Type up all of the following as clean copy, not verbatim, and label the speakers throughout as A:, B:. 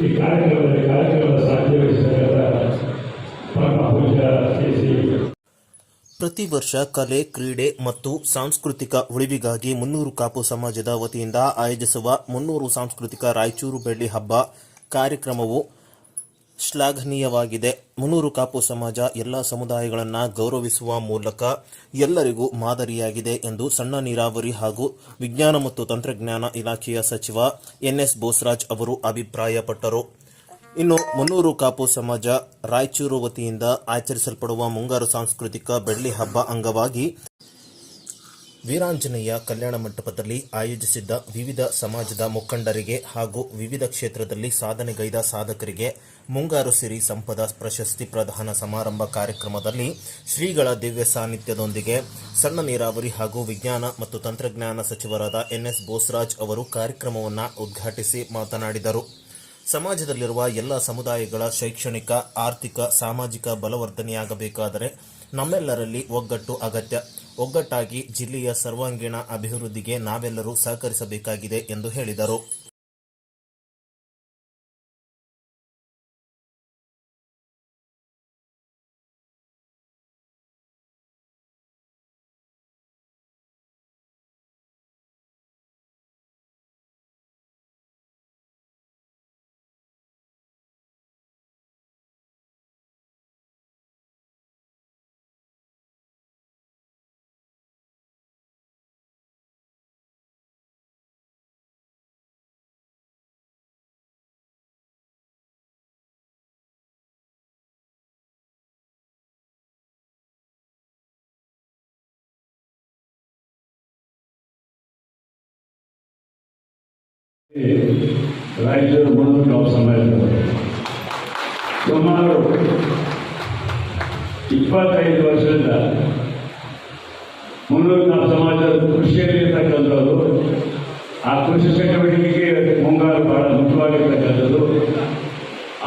A: ಈ ಕಾರ್ಯಕ್ರಮದ ಸಾಧ್ಯವಿಸಿದ ಪರಮ ಪೂಜ್ಯ ಶ್ರೀ
B: ಪ್ರತಿ ವರ್ಷ ಕಲೆ, ಕ್ರೀಡೆ ಮತ್ತು ಸಾಂಸ್ಕೃತಿಕ ಉಳಿವಿಗಾಗಿ ಮುನ್ನೂರು ಕಾಪು ಸಮಾಜದ ವತಿಯಿಂದ ಆಯೋಜಿಸುವ ಮುನ್ನೂರು ಸಾಂಸ್ಕೃತಿಕ ರಾಯಚೂರು ಬೆಳ್ಳಿ ಹಬ್ಬ ಕಾರ್ಯಕ್ರಮವು ಶ್ಲಾಘನೀಯವಾಗಿದೆ. ಮುನ್ನೂರು ಕಾಪು ಸಮಾಜ ಎಲ್ಲ ಸಮುದಾಯಗಳನ್ನು ಗೌರವಿಸುವ ಮೂಲಕ ಎಲ್ಲರಿಗೂ ಮಾದರಿಯಾಗಿದೆ ಎಂದು ಸಣ್ಣ ನೀರಾವರಿ ಹಾಗೂ ವಿಜ್ಞಾನ ಮತ್ತು ತಂತ್ರಜ್ಞಾನ ಇಲಾಖೆಯ ಸಚಿವ ಎನ್.ಎಸ್. ಬೋಸರಾಜ್ ಅವರು ಅಭಿಪ್ರಾಯಪಟ್ಟರು. ಇನ್ನು ಮುನ್ನೂರು ಕಾಪು ಸಮಾಜ ರಾಯಚೂರು ವತಿಯಿಂದ ಆಚರಿಸಲ್ಪಡುವ ಮುಂಗಾರು ಸಾಂಸ್ಕೃತಿಕ ಬೆಳ್ಳಿ ಹಬ್ಬ ಅಂಗವಾಗಿ ವೀರಾಂಜನೇಯ ಕಲ್ಯಾಣ ಮಂಟಪದಲ್ಲಿ ಆಯೋಜಿಸಿದ್ದ ವಿವಿಧ ಸಮಾಜದ ಮುಖಂಡರಿಗೆ ಹಾಗೂ ವಿವಿಧ ಕ್ಷೇತ್ರದಲ್ಲಿ ಸಾಧನೆಗೈದ ಸಾಧಕರಿಗೆ ಮುಂಗಾರು ಸಿರಿ ಸಂಪದ ಪ್ರಶಸ್ತಿ ಪ್ರದಾನ ಸಮಾರಂಭ ಕಾರ್ಯಕ್ರಮದಲ್ಲಿ ಶ್ರೀಗಳ ದಿವ್ಯ ಸಾನ್ನಿಧ್ಯದೊಂದಿಗೆ ಸಣ್ಣ ನೀರಾವರಿ ಹಾಗೂ ವಿಜ್ಞಾನ ಮತ್ತು ತಂತ್ರಜ್ಞಾನ ಸಚಿವರಾದ ಎನ್.ಎಸ್. ಬೋಸರಾಜ್ ಅವರು ಕಾರ್ಯಕ್ರಮವನ್ನು ಉದ್ಘಾಟಿಸಿ ಮಾತನಾಡಿದರು. ಸಮಾಜದಲ್ಲಿರುವ ಎಲ್ಲ ಸಮುದಾಯಗಳ ಶೈಕ್ಷಣಿಕ, ಆರ್ಥಿಕ, ಸಾಮಾಜಿಕ ಬಲವರ್ಧನೆಯಾಗಬೇಕಾದರೆ ನಮ್ಮೆಲ್ಲರಲ್ಲಿ ಒಗ್ಗಟ್ಟು ಅಗತ್ಯ. ಒಗ್ಗಟ್ಟಾಗಿ ಜಿಲ್ಲೆಯ ಸರ್ವಾಂಗೀಣ ಅಭಿವೃದ್ಧಿಗೆ ನಾವೆಲ್ಲರೂ ಸಹಕರಿಸಬೇಕಾಗಿದೆ ಎಂದು ಹೇಳಿದರು.
A: ರಾಯಚೂರು ಮುನ್ನೂರು ಕಾಪು ಸಮಾಜದವರು ಸುಮಾರು 25 ವರ್ಷದಿಂದ ಮುನ್ನೂರು ಕಾಪು ಸಮಾಜದ ಕೃಷಿಯಲ್ಲಿರ್ತಕ್ಕಂಥದ್ದು. ಆ ಕೃಷಿ ಚಟುವಟಿಕೆಗೆ ಮುಂಗಾರು ಬಹಳ ಮುಖ್ಯವಾಗಿರ್ತಕ್ಕಂಥದ್ದು.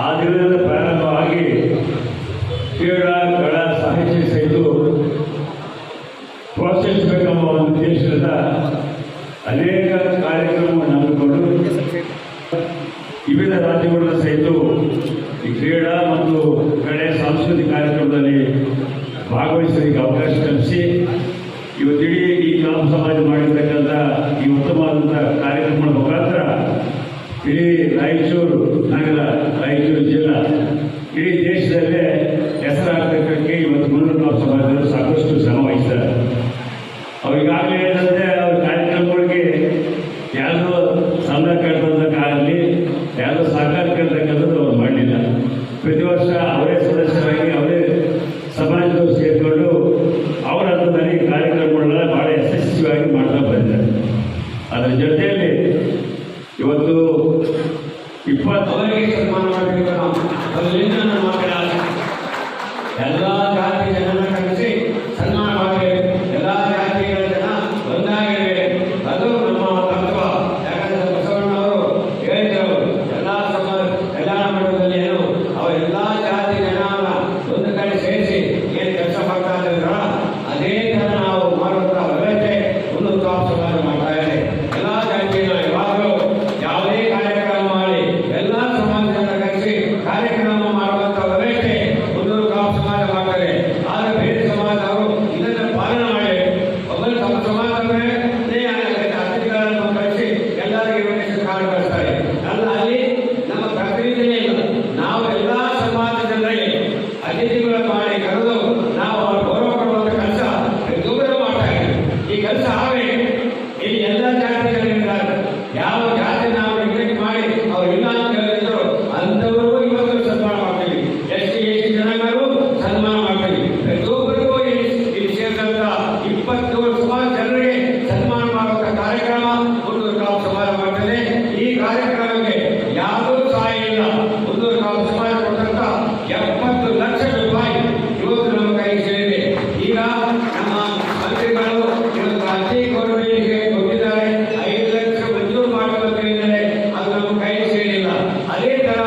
A: ಆ ದಿನದಿಂದ ಪ್ರಾರಂಭವಾಗಿ ಕ್ರೀಡಾ, ಕಲಾ, ಸಾಹಿತ್ಯ ಸಹಿತ ಪ್ರೋತ್ಸಾಹಿಸಬೇಕೆಂಬ ಒಂದು ಉದ್ದೇಶದಿಂದ ಅನೇಕ ಕಾರ್ಯಕ್ರಮವನ್ನು ಹಮ್ಮಿಕೊಂಡು ವಿವಿಧ ರಾಜ್ಯಗಳ ಸಹಿತ ಈ ಕ್ರೀಡಾ ಮತ್ತು ಕಲೆ ಸಾಂಸ್ಕೃತಿಕ ಕಾರ್ಯಕ್ರಮದಲ್ಲಿ ಭಾಗವಹಿಸಲಿಕ್ಕೆ ಅವಕಾಶ ಕಲ್ಪಿಸಿ ಇವತ್ತಿಡೀ ಈ ಕಾಪು ಸಮಾಜ ಮಾಡಿರ್ತಕ್ಕಂಥ ಈ ಉತ್ತಮವಾದಂಥ ಕಾರ್ಯಕ್ರಮಗಳ ಮುಖಾಂತರ ಇಡೀ ರಾಯಚೂರು ನಗರ, ರಾಯಚೂರು ಜಿಲ್ಲಾ, ಇಡೀ ದೇಶದಲ್ಲೇ ಹೆಸರಾಗ್ತಕ್ಕಂಥ ಇವತ್ತು ಮುನ್ನೂರು ಕಾಪು ಸಮಾಜದವರು ಸಾಕಷ್ಟು ಶ್ರಮ ವಹಿಸ್ತಾರೆ. ಅವ್ರಿಗಾಗಲೇ ಏನಂದರೆ ಅವ್ರ ಕಾರ್ಯಕ್ರಮಗಳಿಗೆ ಯಾವುದೋ ಸಂಬಳ ಕಟ್ಟೋದಕ್ಕಾಗಲಿ ಯಾವುದೋ ಸಹಕಾರ ಕೇಳ್ತಕ್ಕಂಥದ್ದು ಅವ್ರು ಮಾಡಲಿಲ್ಲ. ಪ್ರತಿ ವರ್ಷ ಅವರೇ ಸದಸ್ಯರಾಗಿ ಅವರೇ ಸಮಾಜದವರು ಸೇರಿಕೊಂಡು ಅವರ ಹಂತದಲ್ಲಿ ಕಾರ್ಯಕ್ರಮಗಳನ್ನ ಭಾಳ ಯಶಸ್ವಿಯಾಗಿ ಮಾಡ್ತಾ ಬಂದಿದ್ದಾರೆ. ಅದರ ಜೊತೆಯಲ್ಲಿ ಇವತ್ತು 20
C: ಅವರಿಗೆ ಸನ್ಮಾನ ಮಾಡಬೇಕು. ಅದರಿಂದ ನಮ್ಮ ಮಕ್ಕಳ ಎಲ್ಲ ಜಾತಿ ಜನರನ್ನು ಕರೆಸಿ ಸನ್ಮಾನ ಮಾಡಬೇಕು. ಎಲ್ಲ ಜಾತಿಗಳ ಜನ ಒಂದಾಗಿರಬೇಕು. ಅದು ನಮ್ಮ ತತ್ವ. ಯಾಕಂದ್ರೆ ಬಸವಣ್ಣವರು ಹೇಳಿದರು, ಎಲ್ಲ ಕಲ್ಯಾಣ ಮಂಟಪದಲ್ಲಿ ಏನು ಅವರೆಲ್ಲ ಜಾತಿ ಜನರನ್ನ ಒಂದು ಕಡೆ ಸೇರಿಸಿ ಏನು ಕೆಲಸ ಮಾಡ್ತಾ ಇದ್ದಾರ ಅದೇ ಥರ ನಾವು ಮಾಡುವಂಥ ವ್ಯವಸ್ಥೆ ಮುನ್ನೂರು ಕಾಪು ಸಮಾಜ ಮಾಡ್ತಾ ಇದೆ. ಎಲ್ಲ ಜಾತಿಯ ಯಾವಾಗಲೂ ಯಾವುದೇ ಕಾರ್ಯಕ್ರಮ ಮಾಡಿ ಎಲ್ಲ ಸಮಾಜವನ್ನು ಕರೆಸಿ ಕಾರ್ಯಕ್ರಮ ಮಾಡುವಂಥ ವ್ಯವಸ್ಥೆ ಮುನ್ನೂರು ಕಾಪು ಸಮಾಜ ಮಾಡ್ತಾರೆ. ಆದರೆ ಬೇರೆ ಸಮಾಜದವರು ಇದನ್ನು ಪಾಲನೆ ಮಾಡಿ ಒಬ್ಬರು ತಮ್ಮ ಸಮಾಜವೇ ಅತಿಥಿಗಳನ್ನು ಕರೆಸಿ ಎಲ್ಲರಿಗೂ ಕಾರ್ಯ ಕಳಿಸ್ತಾರೆ. ಅಲ್ಲ, ಅಲ್ಲಿ ನಮ್ಮ ಪ್ರತಿನಿಧಿನೇ ಇಲ್ಲ. ನಾವು ಎಲ್ಲ ಸಮಾಜ ಜನರಿಗೆ ಅತಿಥಿಗಳು ಮಾಡಿ ಕರೆದು ನಾವು ಅವ್ರ ಗೌರವ ಕೊಡುವಂಥ ಕೆಲಸ ಪ್ರತಿಯೊಬ್ಬರು ಮಾಡ್ತಾ ಇದ್ದೀವಿ. ಈ ಕೆಲಸ ಆಗಬೇಕು. ಇಲ್ಲಿ ಎಲ್ಲ ಜಾತಿ ಜನರಿದ್ದಾರೆ. ಯಾವ ಜಾತಿ ನಾವು ನೆಗ್ಲೆಕ್ಟ್ ಮಾಡಿ ಅವ್ರು ಇಲ್ಲ ಅಂತ ಹೇಳಿದ್ರು ಅಂಥವ್ರಿಗೂ ಇವತ್ತು ಸನ್ಮಾನ ಮಾಡ್ತೀವಿ. ಎಸ್.ಟಿ ಜನಾಂಗರು ಸನ್ಮಾನ ಮಾಡ್ತೀವಿ. ಪ್ರತಿಯೊಬ್ಬರಿಗೂ ಇಲ್ಲಿ ಸೇರಿದಂಥ 20 ಸುಮಾರು ಜನರಿಗೆ ಸನ್ಮಾನ ಮಾಡುವಂಥ ಕಾರ್ಯಕ್ರಮ ಮುನ್ನೂರು ಕಾಪು ಸಮಾಜ ಮಾಡ್ತದೆ. ಈ ಕಾರ್ಯಕ್ರಮಕ್ಕೆ ಯಾವುದೂ ಸಹಾಯ ಇಲ್ಲ. ಮುನ್ನೂರು ಕಾಪು ಸಮಾಜ ಕೊಟ್ಟಂತ 70 ಲಕ್ಷ ರೂಪಾಯಿ ಇವತ್ತು ನಮ್ಮ ಕೈಗೆ ಸೇರಿದೆ. ಈಗ ನಮ್ಮ ಮಂತ್ರಿಗಳು ಇವತ್ತು ಅರ್ಜಿ ಕೊಡುಗೆಗೆ ಕೊಟ್ಟಿದ್ದಾರೆ. 5 ಲಕ್ಷ ಮಂಜೂರು ಮಾಡಬೇಕು ಎಂದರೆ ಅದು ನಮ್ಮ ಕೈಗೆ ಸೇರಿಲ್ಲ. ಅದೇ ತರ